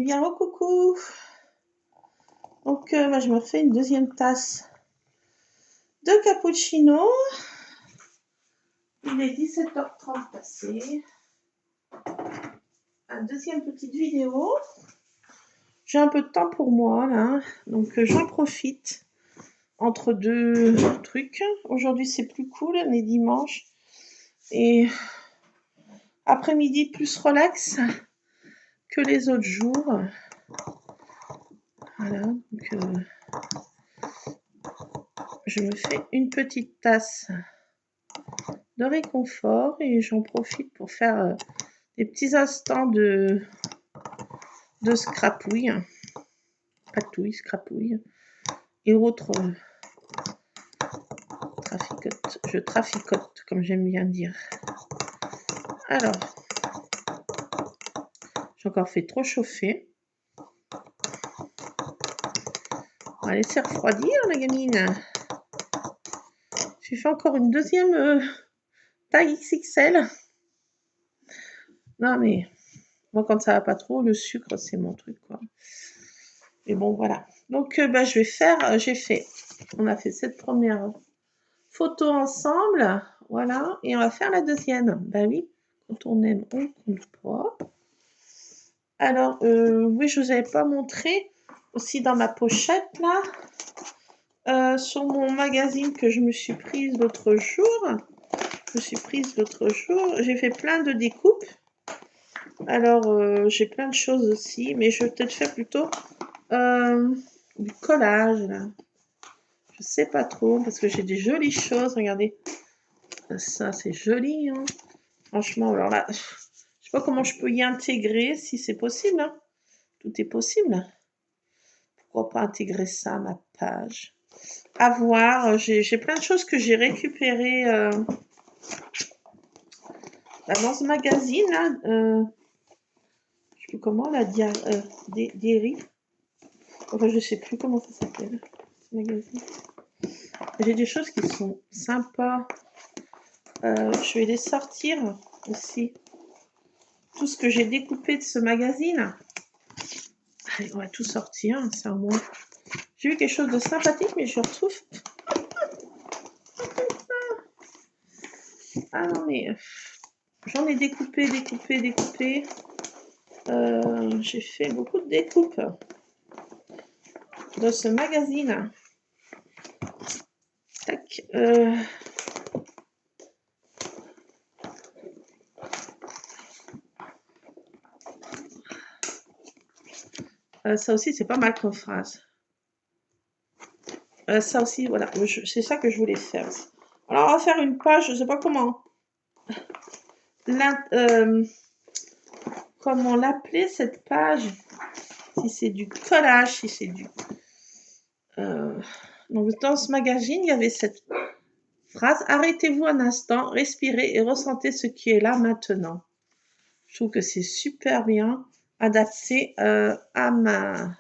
bien, coucou. Donc, je me fais une deuxième tasse de cappuccino. Il est 17h30 passé. Un deuxième petite vidéo. J'ai un peu de temps pour moi, là. Donc, j'en profite entre deux trucs. Aujourd'hui, c'est plus cool. On est dimanche. Et après-midi, plus relax que les autres jours. Voilà. Donc, je me fais une petite tasse de réconfort et j'en profite pour faire des petits instants de scrapouille, patouille, scrapouille et autres traficote. Je traficote, comme j'aime bien dire. Alors, j'ai encore fait trop chauffer. On va laisser refroidir, la gamine. J'ai fait encore une deuxième taille XXL. Non, mais moi, quand ça va pas trop, le sucre, c'est mon truc, quoi. Mais bon, voilà. Donc, je vais faire, on a fait cette première photo ensemble, voilà, et on va faire la deuxième. Ben oui, quand on aime, on compte pas. Alors, oui, je vous avais pas montré aussi dans ma pochette, là, sur mon magazine que je me suis prise l'autre jour. J'ai fait plein de découpes. Alors, j'ai plein de choses aussi, mais je vais peut-être faire plutôt du collage, là. Je sais pas trop, parce que j'ai des jolies choses, regardez. Ça, c'est joli, hein. Franchement, alors là, je sais pas comment je peux y intégrer, si c'est possible, hein. Tout est possible. Pourquoi pas intégrer ça à ma page? À voir, j'ai plein de choses que j'ai récupérées dans ce magazine, là. Je sais plus comment, la Dairy. Enfin, je sais plus comment ça s'appelle, ce magazine. J'ai des choses qui sont sympas. Je vais les sortir aussi. Tout ce que j'ai découpé de ce magazine. Allez, on va tout sortir, c'est un moins. J'ai vu quelque chose de sympathique, mais je retrouve. Ah non, mais j'en ai découpé. J'ai fait beaucoup de découpes de ce magazine. Tac. Ça aussi, c'est pas mal comme phrase. Ça aussi, voilà. C'est ça que je voulais faire aussi. Alors, on va faire une page, je sais pas comment. Comment l'appeler cette page? Si c'est du collage, si c'est du. Donc, dans ce magazine, il y avait cette phrase: arrêtez-vous un instant, respirez et ressentez ce qui est là maintenant. Je trouve que c'est super bien adapté à ma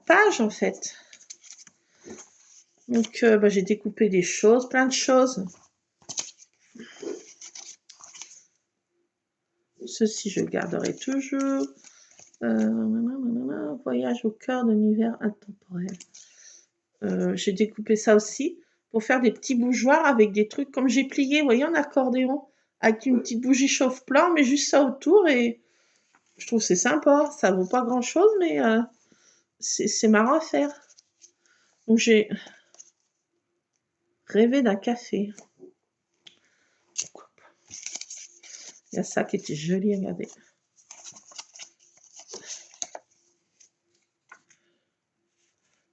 page, en fait. Donc, j'ai découpé des choses, plein de choses. Ceci, je garderai toujours. Voyage au cœur d'un univers intemporel. J'ai découpé ça aussi pour faire des petits bougeoirs avec des trucs comme j'ai plié, vous voyez, en accordéon, avec une petite bougie chauffe-plat, mais juste ça autour, et je trouve que c'est sympa. Ça vaut pas grand-chose, mais c'est marrant à faire. Donc j'ai rêvé d'un café. Pourquoi pas. Il y a ça qui était joli, regardez.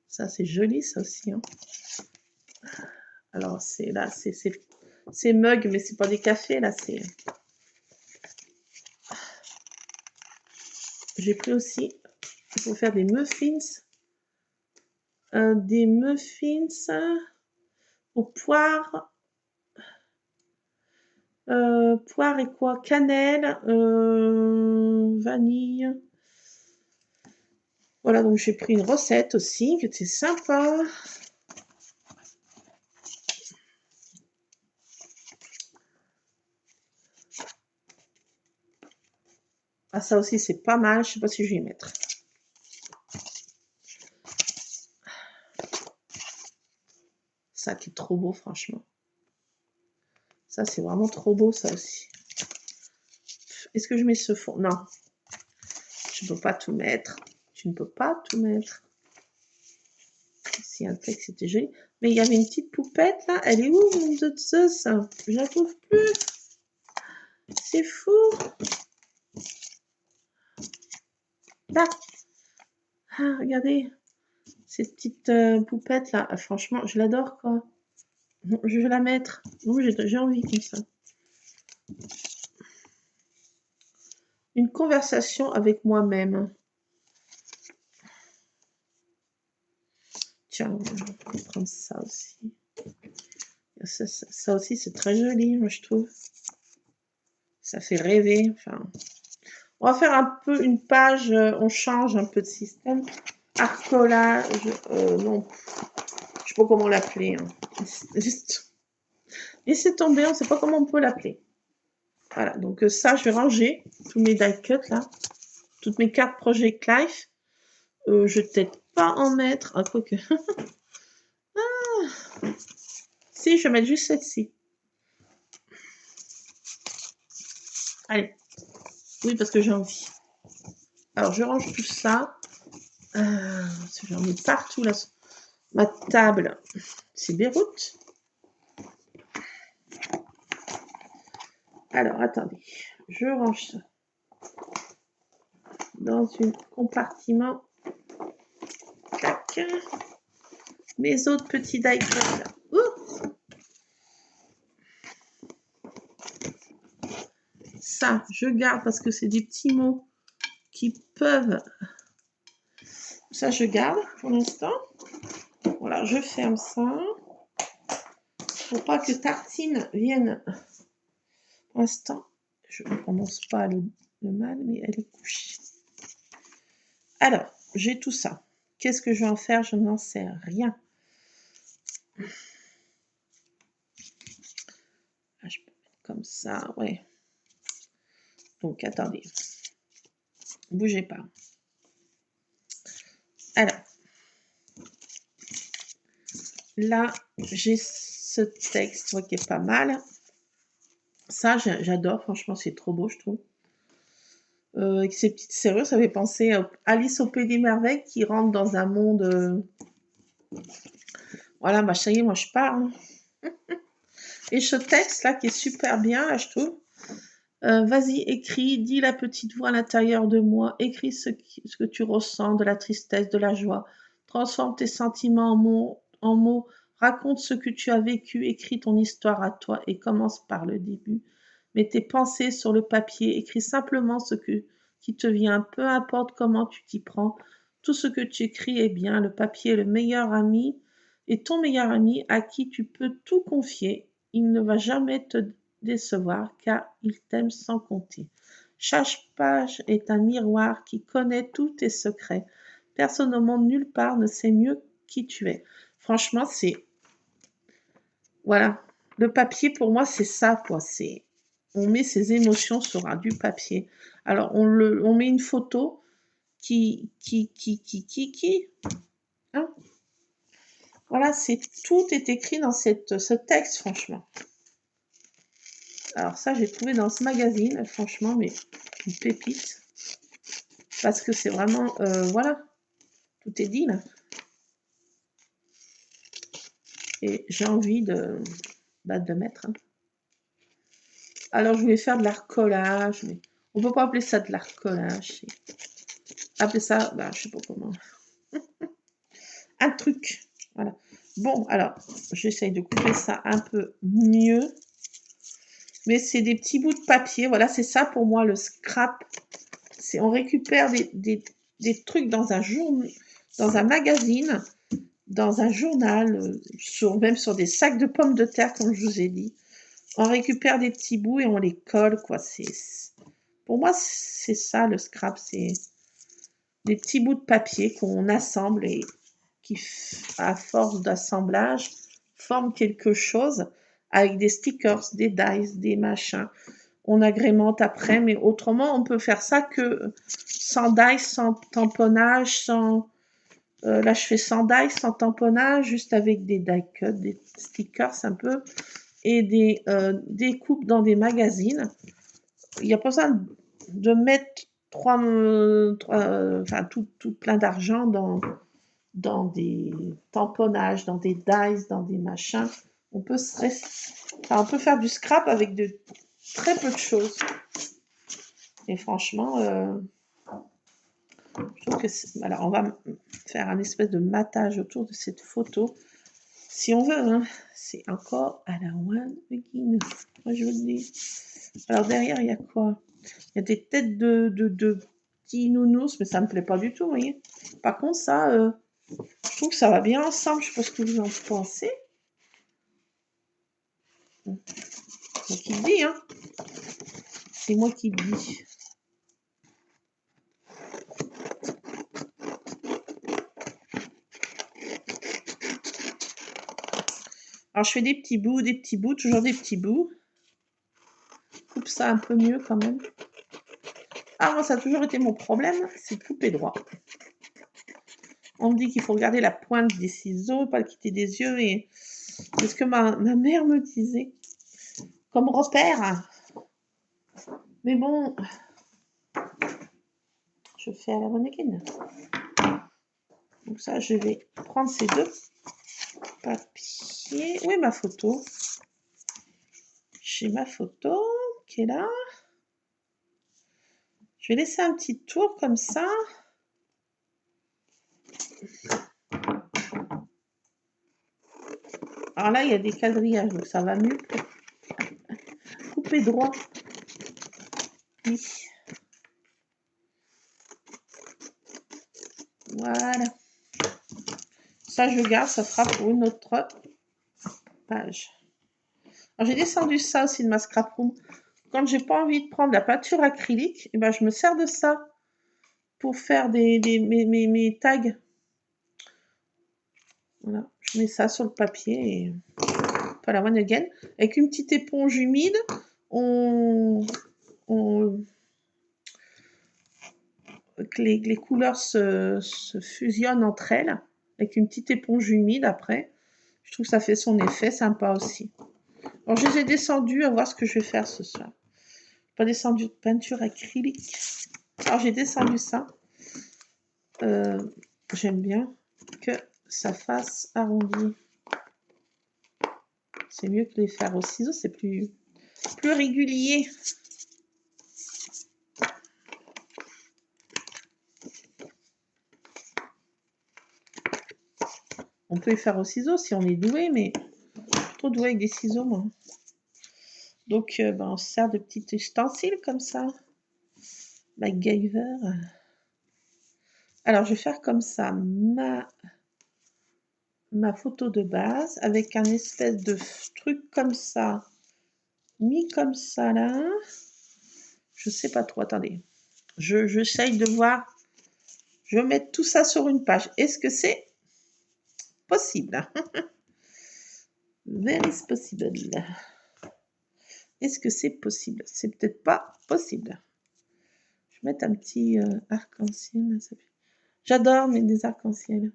Ça, c'est joli, ça aussi, hein. Alors, c'est mug, mais c'est pas des cafés, là, c'est. J'ai pris aussi pour faire des muffins. Des muffins au poire. Poire et quoi? Cannelle, vanille. Voilà, donc j'ai pris une recette aussi, qui était sympa. Ah, ça aussi, c'est pas mal. Je sais pas si je vais y mettre. Ça qui est trop beau, franchement. Ça, c'est vraiment trop beau, ça aussi. Est-ce que je mets ce fond? Non. Je ne peux pas tout mettre. Tu ne peux pas tout mettre. Ici, un texte, c'était joli. Mais il y avait une petite poupette, là. Elle est où, mon Dieu de Zeus? Je la trouve plus. C'est fou. Là. Ah, regardez. Cette petite poupette, là. Ah, franchement, je l'adore, quoi. Je vais la mettre. J'ai envie comme ça. Une conversation avec moi-même. Tiens, on va prendre ça aussi. Ça aussi, c'est très joli, moi, je trouve. Ça fait rêver. Enfin, on va faire un peu une page, on change un peu de système. Art collage, non, je sais pas comment l'appeler. Hein. Laissez tomber, on ne sait pas comment on peut l'appeler. Voilà, donc ça, je vais ranger tous mes die cuts là, toutes mes cartes Project Life. Je vais peut-être pas en mettre, ah, quoique. Ah. Si, je vais mettre juste celle-ci. Allez. Oui, parce que j'ai envie. Alors, je range tout ça. J'en ai partout là. Ma table, c'est Beyrouth. Alors, attendez. Je range ça dans un compartiment. Tac. Mes autres petits die cuts là. Ça, je garde parce que c'est des petits mots qui peuvent... Ça, je garde pour l'instant. Voilà, je ferme ça. Pour pas que Tartine vienne. Pour l'instant, je ne prononce pas le mal, mais elle est couchée. Alors, j'ai tout ça. Qu'est-ce que je vais en faire? Je n'en sais rien. Ah, je peux mettre comme ça, ouais. Donc, attendez. Bougez pas. Alors, là, j'ai ce texte qui est pas mal. Ça, j'adore. Franchement, c'est trop beau, je trouve. Avec ces petites serrures, ça fait penser à Alice au Pays des Merveilles qui rentre dans un monde... Voilà, bah ça y est, moi je pars. Hein. Et ce texte là qui est super bien, là, je trouve. Vas-y, écris, dis la petite voix à l'intérieur de moi, écris ce que tu ressens, de la tristesse, de la joie. Transforme tes sentiments en mots, raconte ce que tu as vécu, écris ton histoire à toi et commence par le début. Mets tes pensées sur le papier, écris simplement ce qui te vient, peu importe comment tu t'y prends. Tout ce que tu écris est bien, le papier est le meilleur ami et ton meilleur ami à qui tu peux tout confier. Il ne va jamais te décevoir car il t'aime sans compter. Chaque page est un miroir qui connaît tous tes secrets. Personne au monde nulle part ne sait mieux qui tu es. Franchement, c'est... Voilà. Le papier, pour moi, c'est ça, quoi. C'est... On met ses émotions sur du papier. Alors, on met une photo qui... Hein? Voilà, tout est écrit dans ce texte, franchement. Alors ça, j'ai trouvé dans ce magazine, franchement, mais une pépite. Parce que c'est vraiment, voilà, tout est dit là. Et j'ai envie de mettre. Hein. Alors, je voulais faire de l'art collage, mais on ne peut pas appeler ça de l'art collage. Appeler ça, je sais pas comment. Un truc, voilà. Bon, alors, j'essaye de couper ça un peu mieux. Mais c'est des petits bouts de papier. Voilà, c'est ça pour moi le scrap. On récupère des trucs dans un magazine, dans un journal, même sur des sacs de pommes de terre, comme je vous ai dit. On récupère des petits bouts et on les colle, quoi. Pour moi, c'est ça le scrap. C'est des petits bouts de papier qu'on assemble et qui, à force d'assemblage, forment quelque chose avec des stickers, des dies, des machins. on agrémente après, mais autrement, on peut faire ça que sans die, sans tamponnage, sans... là, je fais sans die, sans tamponnage, juste avec des die cuts, des stickers un peu, et des coupes dans des magazines. Il n'y a pas besoin de mettre enfin, tout plein d'argent dans des tamponnages, dans des dies, dans des machins. On peut on peut faire du scrap avec de très peu de choses. Et franchement, je trouve que alors, on va faire un espèce de matage autour de cette photo. Si on veut, hein. C'est encore à la one begin. Moi, je vous le dis. Alors, derrière, il y a quoi? Il y a des têtes de petits nounours, mais ça me plaît pas du tout, vous voyez. Par contre, ça, je trouve que ça va bien ensemble. Je sais pas ce que vous en pensez. C'est moi qui le dis, hein. C'est moi qui le dis. Alors, je fais des petits bouts, toujours des petits bouts. Coupe ça un peu mieux quand même. Ah, moi, ça a toujours été mon problème, c'est de couper droit. On me dit qu'il faut regarder la pointe des ciseaux, pas le quitter des yeux, et c'est ce que ma mère me disait comme repère. Mais bon, je fais à la mannequin. Donc ça, je vais prendre ces deux papiers. Où est ma photo? J'ai ma photo qui est là. Je vais laisser un petit tour comme ça. Alors là, il y a des quadrillages, donc ça va mieux. Couper droit. Oui. Voilà. Ça, je garde, ça fera pour une autre page. Alors, j'ai descendu ça aussi de ma scrap room. Quand j'ai pas envie de prendre la peinture acrylique, et ben, je me sers de ça pour faire mes tags. Voilà, je mets ça sur le papier et pas la one again. Avec une petite éponge humide, que les couleurs se fusionnent entre elles. Avec une petite éponge humide après. Je trouve que ça fait son effet sympa aussi. Alors, je les ai descendus à voir ce que je vais faire ce soir. Pas descendu de peinture acrylique. Alors, j'ai descendu ça. J'aime bien que ça fasse arrondi. C'est mieux que les faire au ciseau, c'est plus régulier. On peut les faire au ciseau si on est doué, mais trop doué avec des ciseaux, moi. Donc, on se sert de petits ustensiles comme ça. MacGyver. Alors, je vais faire comme ça ma photo de base avec un espèce de truc comme ça, mis comme ça là. Je sais pas trop, attendez. J'essaye de voir. Je vais mettre tout ça sur une page. Est-ce que c'est possible? Very possible. Est-ce que c'est possible? C'est peut-être pas possible. Je vais mettre un petit arc-en-ciel. J'adore mettre des arcs-en-ciel.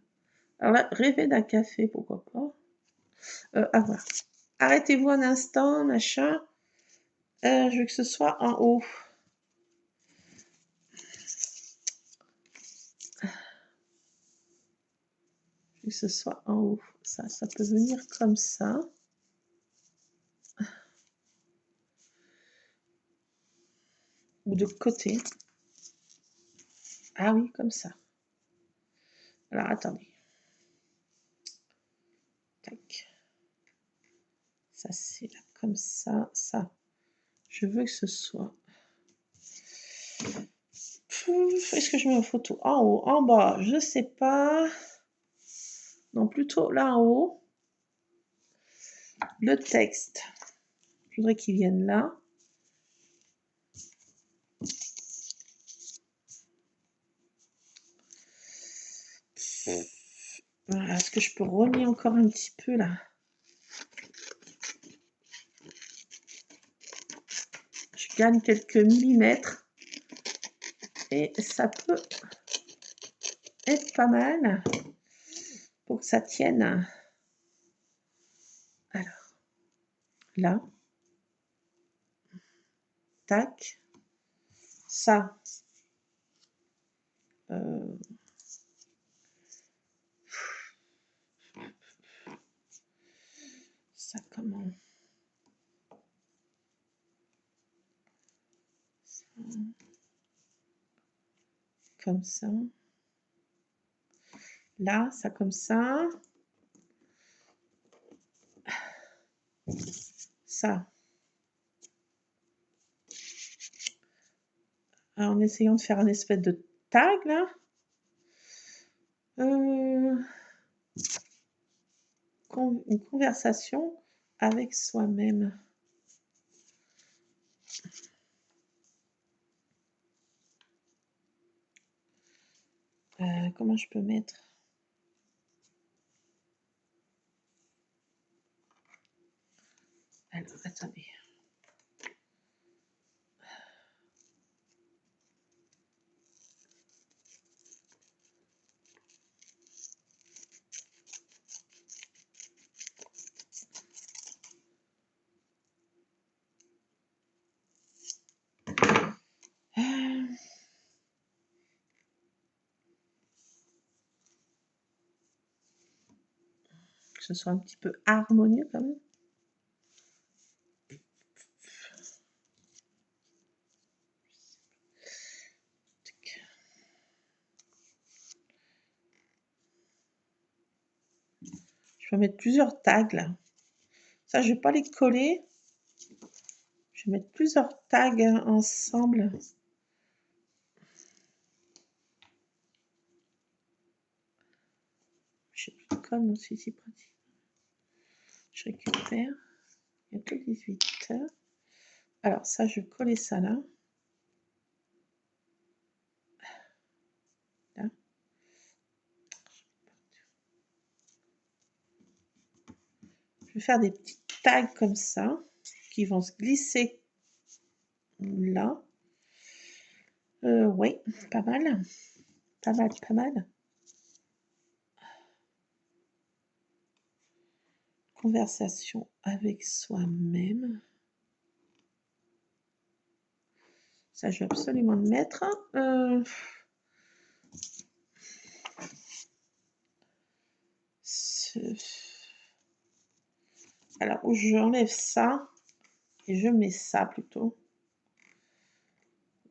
Alors là, rêver d'un café, pourquoi pas. À voir. Arrêtez-vous un instant, machin. Je veux que ce soit en haut. Je veux que ce soit en haut. Ça peut venir comme ça. Ou de côté. Ah oui, comme ça. Alors, attendez. Tac. Ça, c'est là, comme ça. Ça. Je veux que ce soit... Est-ce que je mets une photo en haut, en bas? Je sais pas. Non, plutôt là en haut. Le texte. Je voudrais qu'il vienne là. Voilà, est-ce que je peux relier encore un petit peu là? gagne quelques millimètres. Et ça peut être pas mal pour que ça tienne. Alors, là. Tac. Ça. Ça comment? Ça. Comme ça. Là, ça comme ça. Ça. Alors, en essayant de faire un espèce de tag, là. Une conversation avec soi-même. Comment je peux mettre? Alors, attendez. Que ce soit un petit peu harmonieux quand même. Je vais mettre plusieurs tags là. Ça, je vais pas les coller. Je vais mettre plusieurs tags ensemble. Je sais plus de com aussi, c'est pratique. Je récupère. Il y a que 18. Alors ça, je vais coller ça là. Là. Je vais faire des petits tags comme ça qui vont se glisser là. Oui, pas mal. Pas mal, pas mal. Conversation avec soi-même. Ça, je vais absolument le mettre. Alors, j'enlève ça et je mets ça plutôt.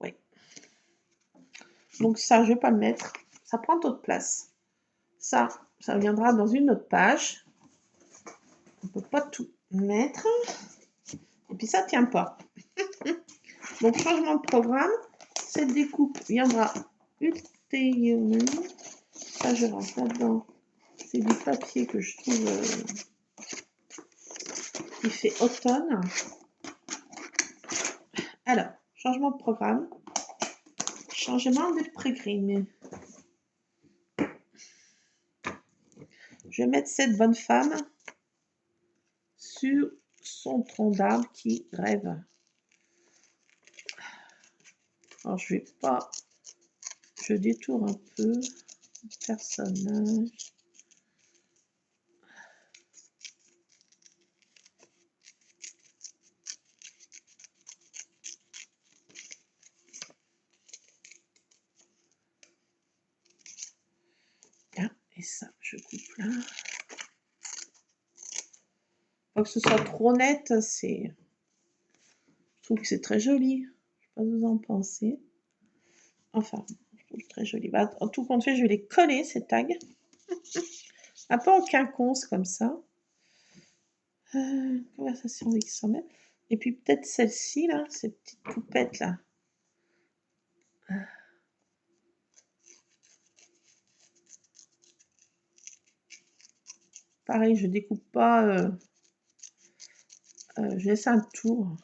Oui. Donc ça, je ne vais pas le mettre. Ça prend trop de place. Ça viendra dans une autre page. On ne peut pas tout mettre. Et puis ça ne tient pas. Donc, changement de programme. Cette découpe viendra ultérieurement. Ça, je rentre là-dedans. C'est du papier que je trouve qui fait automne. Alors, changement de programme. Changement de programme. Je vais mettre cette bonne femme sur son tronc d'arbre qui rêve. Alors, je vais pas... Je détourne un peu le personnage. Là, et ça, je coupe là. Pas que ce soit trop net, c'est... Je trouve que c'est très joli. Je ne sais pas ce que vous en pensez. Enfin, je trouve très joli. Bah, en tout compte fait, je vais les coller, ces tags. Un peu en quinconce, comme ça. Conversation avec soi-même. Et puis peut-être celle-ci, là, cette petite poupette, là. Pareil, je découpe pas... je laisse un tour.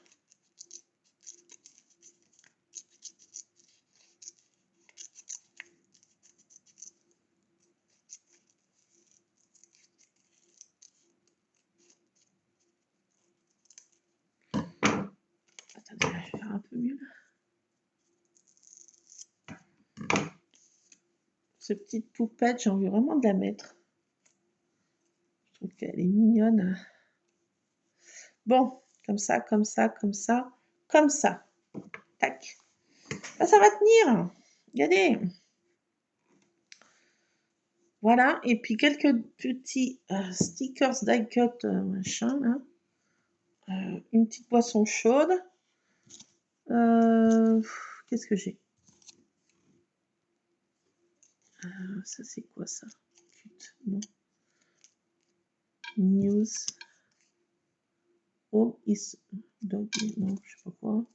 Attendez. je vais faire un peu mieux là. Cette petite poupette, j'ai envie vraiment de la mettre. Je trouve qu'elle est mignonne. Bon, comme ça, comme ça, comme ça, comme ça. Tac. Ah, ça va tenir. Regardez. Voilà, et puis quelques petits stickers die cut machin là. Une petite boisson chaude. Qu'est-ce que j'ai? Ça c'est quoi ça? Non. News. Home is dog. Non, je sais pas quoi.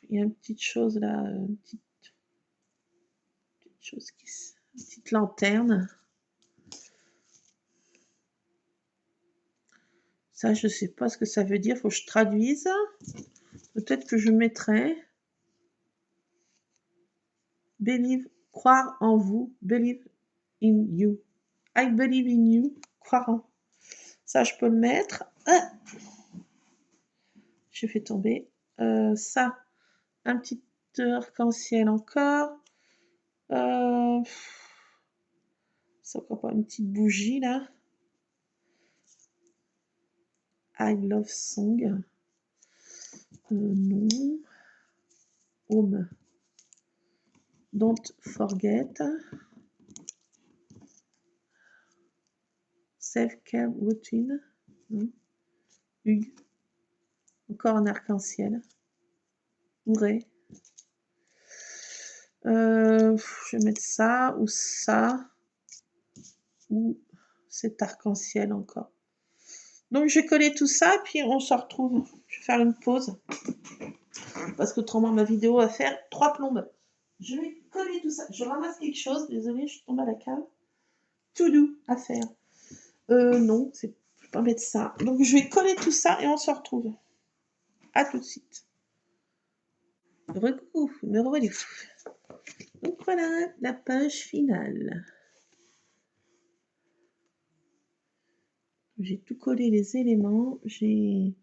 Il y a une petite chose là, une petite chose qui, une petite lanterne. Ça, je sais pas ce que ça veut dire. Faut que je traduise. Peut-être que je mettrai. Believe, croire en vous. Believe in you. I believe in you. Croire en. Ça, je peux le mettre. Ah, je fais tomber. Ça, un petit arc-en-ciel encore. C'est encore pas une petite bougie là. I love song. Non. Home. Don't forget. Self-care routine. Non. Hugues. Encore un arc-en-ciel. Hooray. Je vais mettre ça ou ça. Ou cet arc-en-ciel encore. Donc je vais coller tout ça, puis on se retrouve. Je vais faire une pause. Parce qu'autrement ma vidéo va faire 3 plombes. Je vais coller tout ça. Je ramasse quelque chose. Désolée, je tombe à la cave. To do à faire. Non, je ne vais pas mettre ça. Donc je vais coller tout ça et on se retrouve. À tout de suite. Recoucou, me revoilà. Donc voilà la page finale. J'ai tout collé les éléments. J'ai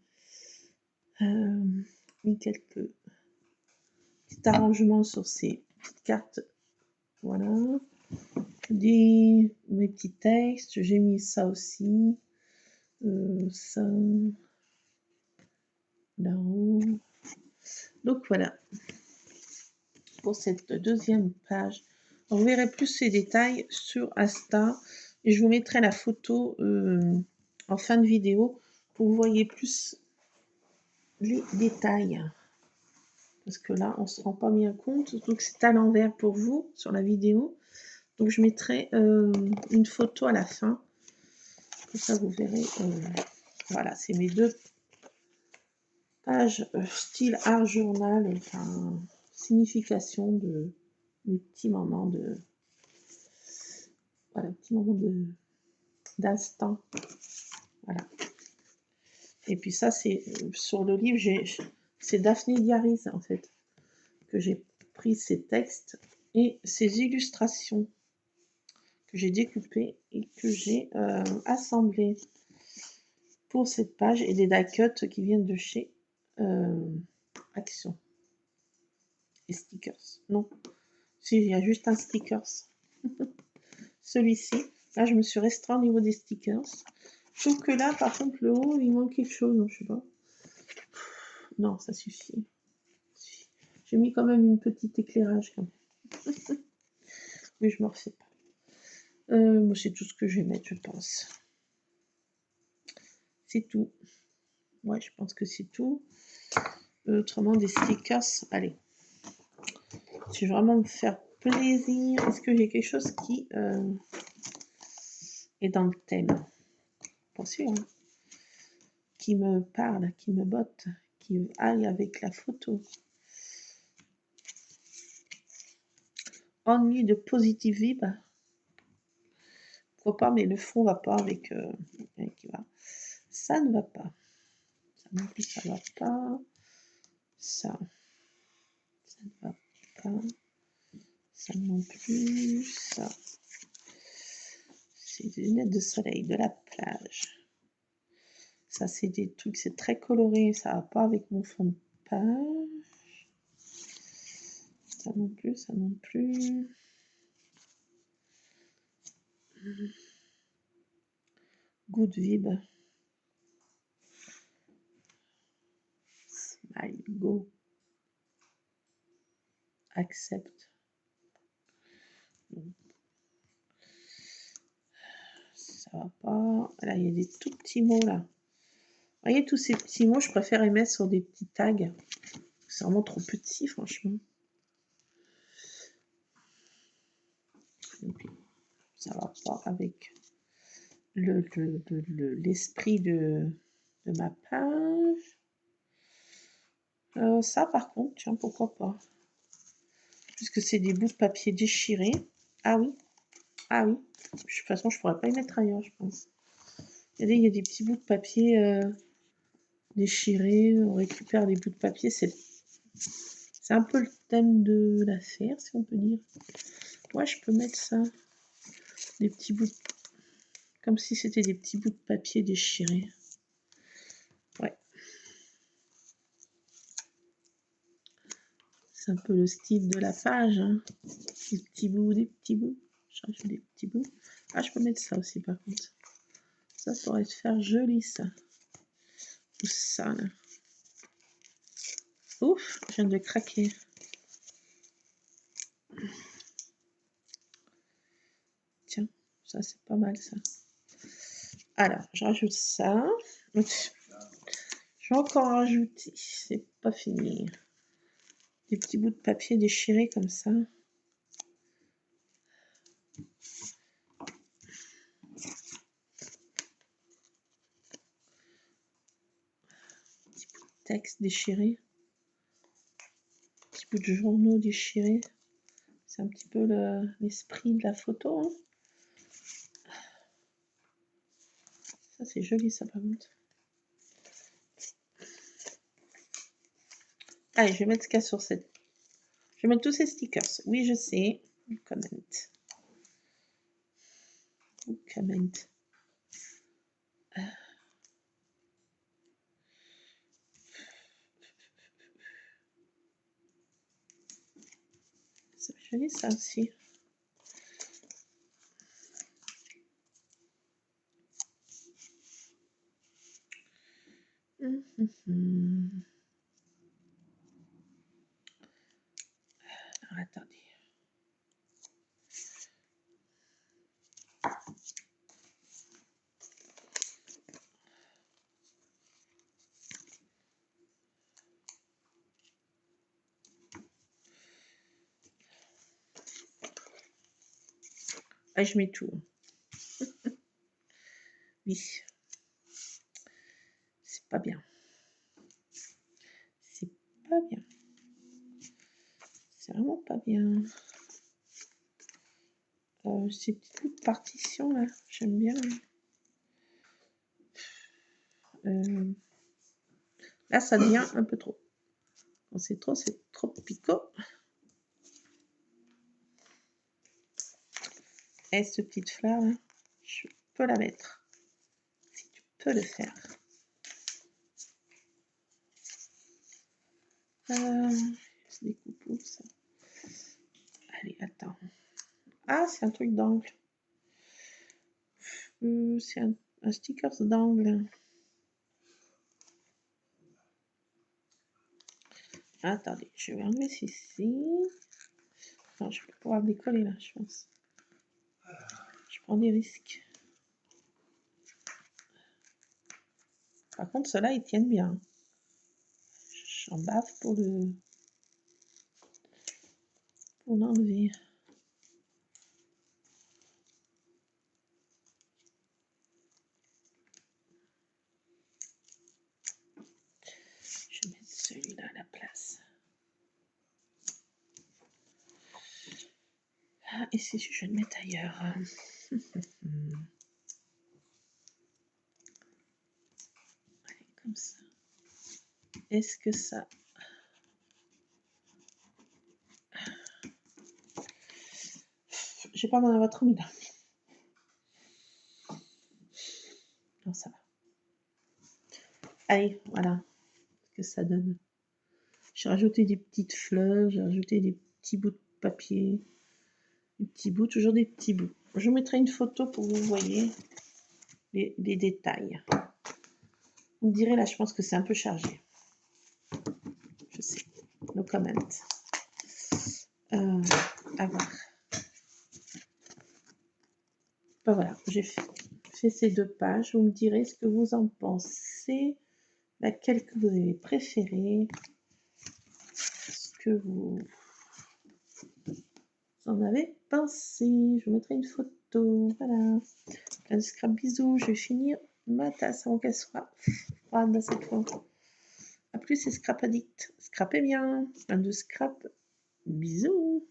mis quelques petits arrangements sur ces petites cartes. Voilà. Mes petits textes. J'ai mis ça aussi. Ça. Là-haut. Donc voilà. Pour cette deuxième page. Vous verrez plus ces détails sur Insta. Et je vous mettrai la photo en fin de vidéo pour que vous voyez plus les détails. Parce que là, on ne se rend pas bien compte. Donc c'est à l'envers pour vous sur la vidéo. Donc je mettrai une photo à la fin. Comme ça, vous verrez. Voilà, c'est mes deux pages style art journal. Enfin, signification de mes petits moments de... Voilà, petits moments d'instant. Voilà. Et puis ça, c'est sur le livre, c'est Daphné Diaries, en fait, que j'ai pris ces textes et ces illustrations que j'ai découpées et que j'ai assemblées pour cette page, et des die cuts qui viennent de chez Action. Et stickers. Non. Si, il y a juste un stickers. Celui-ci. Là, je me suis restreint au niveau des stickers. Je trouve que là, par contre, le haut, il manque quelque chose. Non, je sais pas. Non, ça suffit. J'ai mis quand même une petite éclairage. Quand même. Mais je ne me refais pas. Moi, c'est tout ce que je vais mettre, je pense. C'est tout. Ouais, je pense que c'est tout. Autrement, des stickers. Allez. Si je veux vraiment me faire plaisir, est-ce que j'ai quelque chose qui est dans le thème? Pas sûr. Hein. Qui me parle, qui me botte, qui aille avec la photo. Ennui de positive vibe. Pourquoi pas, mais le fond va pas avec. Ça ne va pas. Ça non plus, ça va pas. Ça ne va pas. Ça non plus. Ça. C'est des lunettes de soleil de la plage. Ça, c'est des trucs, c'est très coloré. Ça va pas avec mon fond de page. Ça non plus, ça non plus. Good vib. Smile, go. Accept. Ça va pas. Là, il y a des tout petits mots là. Vous voyez, tous ces petits mots, je préfère les mettre sur des petits tags. C'est vraiment trop petit, franchement. Et puis, ça va pas avec l'esprit de ma page. Ça, par contre, tiens, pourquoi pas. Puisque c'est des bouts de papier déchirés. Ah oui. Ah oui. De toute façon, je pourrais pas y mettre ailleurs, je pense. Regardez, il y a des petits bouts de papier déchirés. On récupère des bouts de papier. C'est un peu le thème de l'affaire, si on peut dire. Ouais, je peux mettre ça. Des petits bouts. Comme si c'était des petits bouts de papier déchirés. Ouais. C'est un peu le style de la page. Hein. Des petits bouts, des petits bouts. Je rajoute des petits bouts. Ah, je peux mettre ça aussi, par contre. Ça pourrait se faire joli, ça. Ou ça, là. Ouf, je viens de craquer. Tiens, ça, c'est pas mal, ça. Alors, je rajoute ça. Je vais encore rajouter. C'est pas fini. Des petits bouts de papier déchirés comme ça. Petits bouts de texte déchirés. Petits bouts de journaux déchirés. C'est un petit peu l'esprit de la photo. Hein. Ça, c'est joli, ça, par contre. Allez, je vais mettre ce qu'il y a sur cette. Je vais mettre tous ces stickers. Oui, je sais. Comment. Comment. C'est joli, ça aussi. Alors, attendez. Ah, je mets tout. Oui. C'est pas bien. C'est pas bien. C'est vraiment pas bien. Ces petites bouts de partition là, j'aime bien. Là, ça devient un peu trop. Quand c'est trop picot. Et cette petite fleur là, je peux la mettre. Si tu peux le faire. C'est des coupeaux, ça. Allez, attends. Ah, c'est un truc d'angle. C'est un sticker d'angle. Attendez, je vais enlever ceci. Non, je vais pouvoir décoller là, je pense. Je prends des risques. Par contre, ceux-là, ils tiennent bien. J'en bave pour l'enlever. Je vais mettre celui-là à la place. Ah, et si je vais le mettre ailleurs. Allez, comme ça. Est-ce que ça... J'ai pas d'en avoir trop mis là. Non, ça va. Allez, voilà ce que ça donne. J'ai rajouté des petites fleurs, j'ai rajouté des petits bouts de papier. Des petits bouts, toujours des petits bouts. Je vous mettrai une photo pour que vous voyez les détails. Vous me direz, là, je pense que c'est un peu chargé. Je sais. No comment. À voir. Ben voilà, j'ai fait ces 2 pages. Vous me direz ce que vous en pensez. Laquelle que vous avez préférée. Ce que vous en avez pensé. Je vous mettrai une photo. Voilà. Plein de scrap. Bisous. Je vais finir ma tasse avant qu'elle soit froide cette fois. A plus, c'est Scrap Addict. Scrapez bien. Plein de scrap. Bisous.